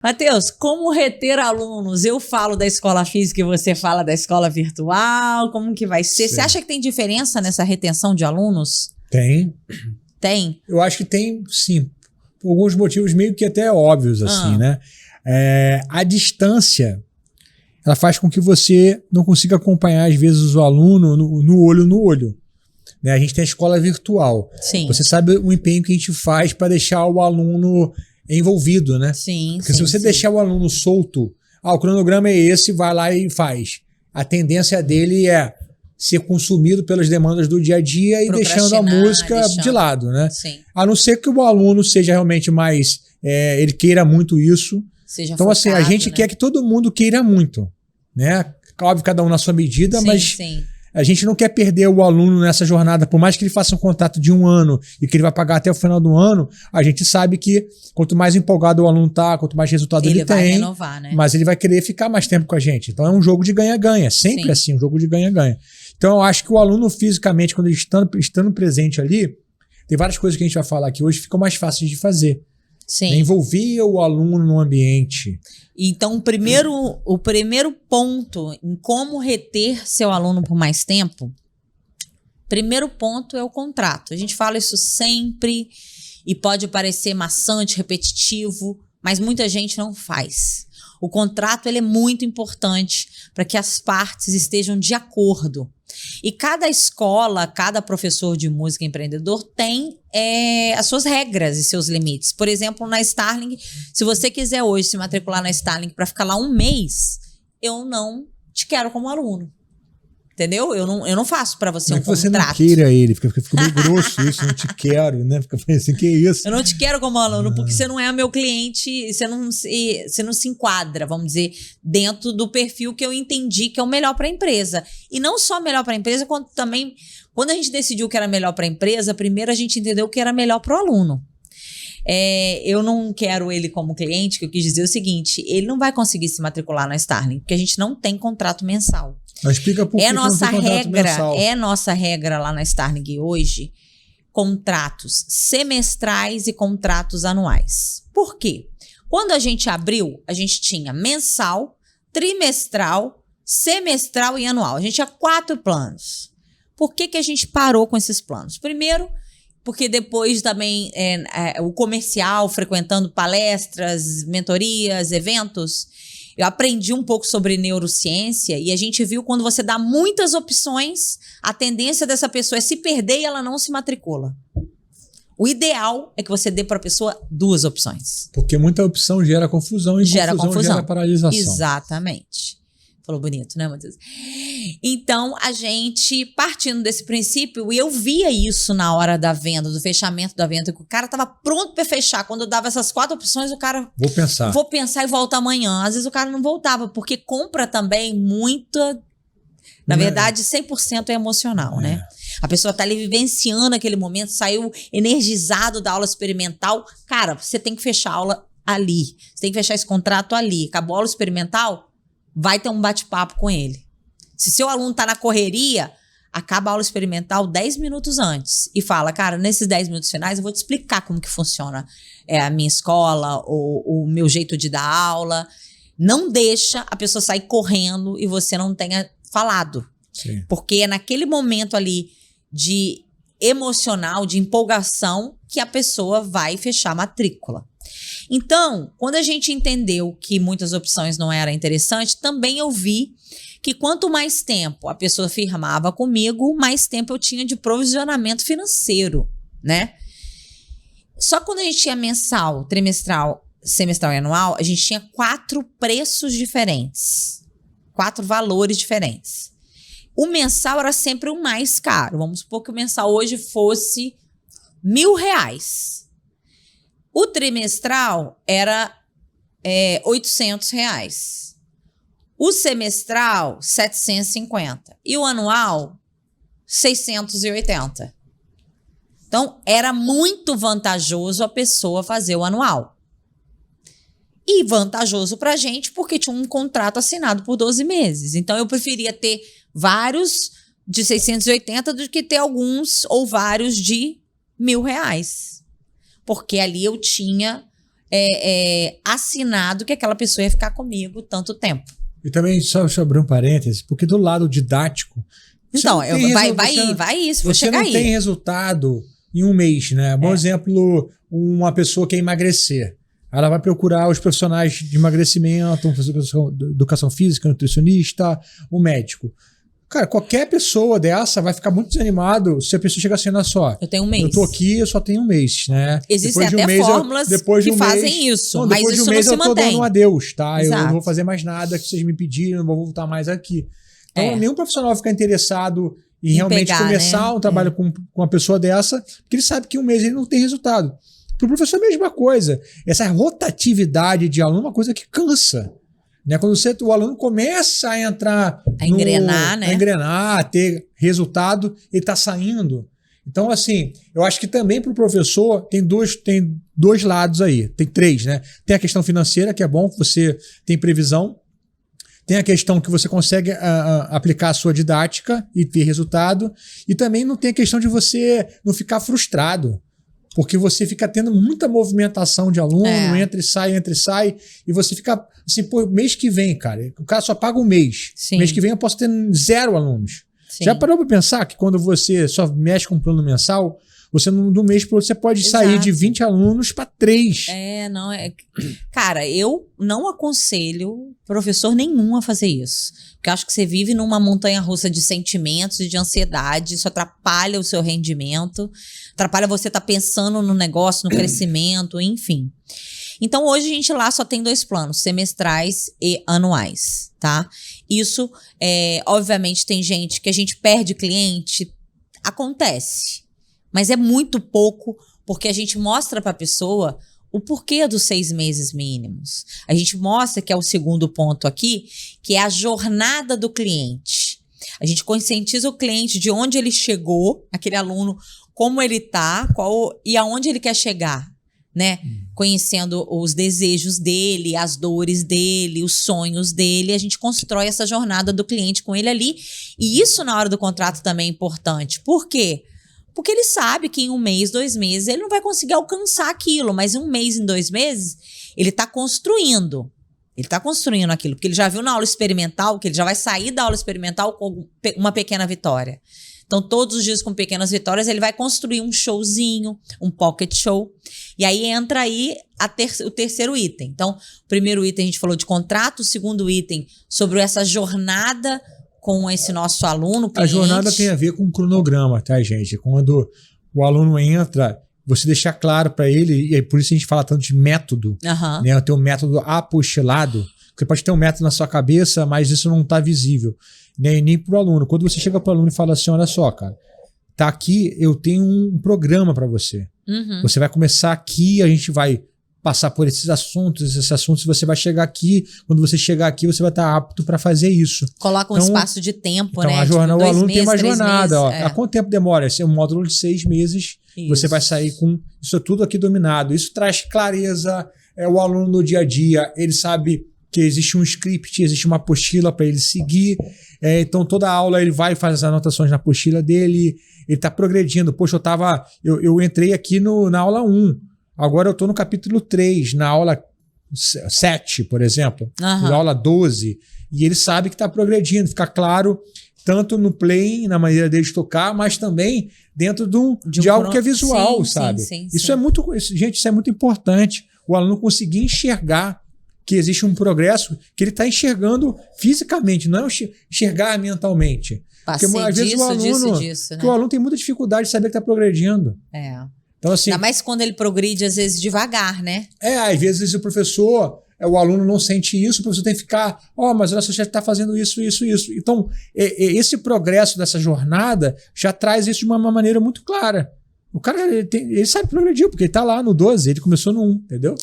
Matheus, como reter alunos? Eu falo da escola física e você fala da escola virtual. Como que vai ser? Sim. Você acha que tem diferença nessa retenção de alunos? Tem. Tem? Eu acho que tem, sim. Por alguns motivos meio que até óbvios, assim, né? A distância, ela faz com que você não consiga acompanhar, às vezes, o aluno no olho. Né? A gente tem a escola virtual. Sim. Você sabe o empenho que a gente faz para deixar o aluno envolvido, né? Sim, Porque se você deixar o aluno solto, o cronograma é esse, vai lá e faz. A tendência dele é ser consumido pelas demandas do dia a dia e deixando a música de lado, né? Sim. A não ser que o aluno seja realmente mais... ele queira muito isso. Seja então, focado, assim, a gente quer que todo mundo queira muito, né? Óbvio, cada um na sua medida, sim, mas... Sim. A gente não quer perder o aluno nessa jornada, por mais que ele faça um contrato de 1 ano e que ele vai pagar até o final do ano, a gente sabe que quanto mais empolgado o aluno tá, quanto mais resultado ele vai tem, renovar, né? mas ele vai querer ficar mais tempo com a gente. Então é um jogo de ganha-ganha, sempre Sim. assim, um jogo de ganha-ganha. Então eu acho que o aluno fisicamente, quando ele estando presente ali, tem várias coisas que a gente vai falar aqui hoje, ficam mais fáceis de fazer. Sim. Envolvia o aluno no ambiente. Então, o primeiro ponto em como reter seu aluno por mais tempo, primeiro ponto é o contrato. A gente fala isso sempre e pode parecer maçante, repetitivo, mas muita gente não faz. O contrato ele é muito importante para que as partes estejam de acordo. E cada escola, cada professor de música empreendedor tem as suas regras e seus limites. Por exemplo, na Starling, se você quiser hoje se matricular na Starling para ficar lá 1 mês, eu não te quero como aluno. Entendeu? Eu não faço pra você um contrato. Você não queira ele, fica meio grosso isso, não te quero, né? Fica assim, que isso? Eu não te quero como aluno, porque você não é meu cliente, você não se enquadra, vamos dizer, dentro do perfil que eu entendi que é o melhor para a empresa. E não só melhor para a empresa, quanto também, quando a gente decidiu que era melhor para a empresa, primeiro a gente entendeu que era melhor para o aluno. Eu não quero ele como cliente, que eu quis dizer o seguinte, ele não vai conseguir se matricular na Starling, porque a gente não tem contrato mensal. Mas explica por que nossa não tem contrato mensal. É nossa regra lá na Starling hoje, contratos semestrais e contratos anuais. Por quê? Quando a gente abriu, a gente tinha mensal, trimestral, semestral e anual. A gente tinha 4 planos. Por que a gente parou com esses planos? Primeiro, porque depois também o comercial, frequentando palestras, mentorias, eventos, eu aprendi um pouco sobre neurociência e a gente viu quando você dá muitas opções, a tendência dessa pessoa é se perder e ela não se matricula. O ideal é que você dê para a pessoa 2 opções. Porque muita opção gera confusão e confusão gera paralisação. Exatamente. Falou bonito, né, Matheus? Então, a gente, partindo desse princípio, e eu via isso na hora da venda, do fechamento da venda, que o cara estava pronto para fechar. Quando eu dava essas 4 opções, o cara... Vou pensar e volto amanhã. Às vezes o cara não voltava, porque compra também muita... Na verdade, 100% é emocional, né? A pessoa tá ali vivenciando aquele momento, saiu energizado da aula experimental. Cara, você tem que fechar a aula ali. Você tem que fechar esse contrato ali. Acabou a aula experimental, vai ter um bate-papo com ele. Se seu aluno tá na correria, acaba a aula experimental 10 minutos antes e fala, cara, nesses 10 minutos finais eu vou te explicar como que funciona a minha escola, o meu jeito de dar aula. Não deixa a pessoa sair correndo e você não tenha falado. Sim. Porque é naquele momento ali de emocional, de empolgação, que a pessoa vai fechar a matrícula. Então, quando a gente entendeu que muitas opções não eram interessantes, também eu vi que quanto mais tempo a pessoa firmava comigo, mais tempo eu tinha de provisionamento financeiro, né? Só que quando a gente tinha mensal, trimestral, semestral e anual, a gente tinha 4 preços diferentes, 4 valores diferentes. O mensal era sempre o mais caro. Vamos supor que o mensal hoje fosse R$1.000. O trimestral era R$800. O semestral, 750. E o anual, 680. Então, era muito vantajoso a pessoa fazer o anual. E vantajoso pra gente, porque tinha um contrato assinado por 12 meses. Então, eu preferia ter vários de 680 do que ter alguns ou vários de R$1.000. Porque ali eu tinha assinado que aquela pessoa ia ficar comigo tanto tempo. E também, só abrir um parêntese, porque do lado didático... Então, vai isso, vou chegar aí. Você não tem resultado em um mês, né? Bom exemplo, uma pessoa que quer emagrecer. Ela vai procurar os profissionais de emagrecimento, um professor de educação física, nutricionista, um médico. Cara, qualquer pessoa dessa vai ficar muito desanimado se a pessoa chegar assim, olha só. Eu tenho um mês. Eu tô aqui, eu só tenho um mês, né? Existem até fórmulas que fazem isso, mas isso não se mantém. Depois de um mês eu tô dando um adeus, tá? Eu não vou fazer mais nada que vocês me pediram, não vou voltar mais aqui. Então, nenhum profissional fica interessado em realmente começar um trabalho com uma pessoa dessa, porque ele sabe que um mês ele não tem resultado. Para o professor é a mesma coisa. Essa rotatividade de aluno é uma coisa que cansa. Né? Quando o aluno começa a entrar... engrenar, né? A engrenar, a ter resultado, ele está saindo. Então, assim, eu acho que também para o professor tem dois lados aí. Tem três, né? Tem a questão financeira, que é bom, que você tem previsão. Tem a questão que você consegue aplicar a sua didática e ter resultado. E também não tem a questão de você não ficar frustrado. Porque você fica tendo muita movimentação de aluno, entra e sai, e você fica assim, pô, mês que vem, cara, o cara só paga um mês. Sim. Mês que vem eu posso ter 0 alunos. Sim. Já parou para pensar que quando você só mexe com um plano mensal, você do mês para outro você pode sair de 20 alunos para 3. Cara, eu não aconselho professor nenhum a fazer isso. Porque eu acho que você vive numa montanha-russa de sentimentos e de ansiedade, isso atrapalha o seu rendimento, atrapalha você estar pensando no negócio, no crescimento, enfim. Então, hoje a gente lá só tem 2 planos, semestrais e anuais, tá? Isso, obviamente, tem gente que a gente perde cliente, acontece. Mas é muito pouco, porque a gente mostra para a pessoa o porquê dos 6 meses mínimos. A gente mostra, que é o segundo ponto aqui, que é a jornada do cliente. A gente conscientiza o cliente de onde ele chegou, aquele aluno, como ele está, e aonde ele quer chegar, né? Conhecendo os desejos dele, as dores dele, os sonhos dele. A gente constrói essa jornada do cliente com ele ali. E isso, na hora do contrato, também é importante. Por quê? Porque ele sabe que em 1 mês, 2 meses, ele não vai conseguir alcançar aquilo, mas em 1 mês, em 2 meses, ele está construindo. Ele está construindo aquilo, porque ele já viu na aula experimental, que ele já vai sair da aula experimental com uma pequena vitória. Então, todos os dias com pequenas vitórias, ele vai construir um showzinho, um pocket show. E aí entra aí o terceiro item. Então, o primeiro item a gente falou de contrato, o segundo item sobre essa jornada com esse nosso aluno, cliente. A jornada tem a ver com o cronograma, tá, gente? Quando o aluno entra, você deixar claro para ele, e é por isso a gente fala tanto de método, né? Tem um método apostilado. Você pode ter um método na sua cabeça, mas isso não está visível, nem para o aluno. Quando você chega para o aluno e fala assim, olha só, cara, tá aqui, eu tenho um programa para você. Você vai começar aqui, a gente vai passar por esses assuntos, você vai chegar aqui, quando você chegar aqui, você vai estar apto para fazer isso. Coloca um espaço de tempo, né? O aluno tem uma jornada. Há quanto tempo demora? Esse é um módulo de 6 meses, você vai sair com isso tudo aqui dominado. Isso traz clareza, o aluno no dia a dia, ele sabe que existe um script, existe uma apostila para ele seguir, então toda aula ele vai fazer as anotações na apostila dele, ele está progredindo. Poxa, eu entrei aqui na aula 1, agora eu estou no capítulo 3, na aula 7, por exemplo, na aula 12, e ele sabe que está progredindo, fica claro tanto no playing, na maneira dele de tocar, mas também dentro de algo que é visual, sabe? Isso é muito, gente, isso é muito importante, o aluno conseguir enxergar que existe um progresso que ele está enxergando fisicamente, não é enxergar mentalmente. Porque às vezes o aluno, né? O aluno tem muita dificuldade de saber que está progredindo. Então, assim, ainda mais quando ele progride, às vezes, devagar, né? Às vezes o professor, o aluno não sente isso, o professor tem que ficar, mas olha só, já está fazendo isso. Então, esse progresso dessa jornada já traz isso de uma maneira muito clara. O cara, ele sabe progredir, porque ele está lá no 12, ele começou no 1, entendeu?